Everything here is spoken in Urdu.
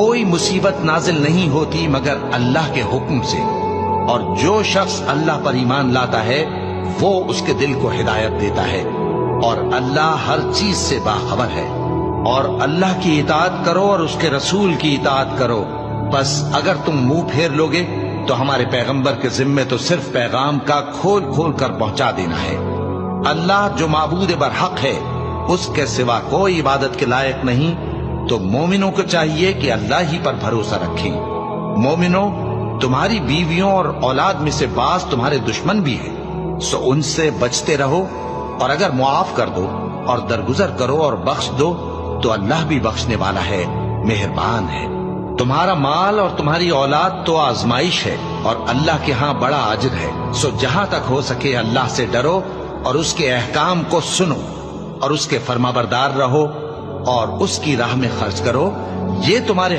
کوئی مصیبت نازل نہیں ہوتی مگر اللہ کے حکم سے، اور جو شخص اللہ پر ایمان لاتا ہے وہ اس کے دل کو ہدایت دیتا ہے، اور اللہ ہر چیز سے باخبر ہے۔ اور اللہ کی اطاعت کرو اور اس کے رسول کی اطاعت کرو، بس اگر تم منہ پھیر لوگے تو ہمارے پیغمبر کے ذمے تو صرف پیغام کا کھول کھول کر پہنچا دینا ہے۔ اللہ جو معبود برحق ہے، اس کے سوا کوئی عبادت کے لائق نہیں، تو مومنوں کو چاہیے کہ اللہ ہی پر بھروسہ رکھیں۔ مومنوں، تمہاری بیویوں اور اولاد میں سے بعض تمہارے دشمن بھی ہیں، سو ان سے بچتے رہو، اور اگر معاف کر دو اور درگزر کرو اور بخش دو تو اللہ بھی بخشنے والا ہے، مہربان ہے۔ تمہارا مال اور تمہاری اولاد تو آزمائش ہے، اور اللہ کے ہاں بڑا اجر ہے، سو جہاں تک ہو سکے اللہ سے ڈرو اور اس کے احکام کو سنو اور اس کے فرمانبردار رہو اور اس کی راہ میں خرچ کرو، یہ تمہارے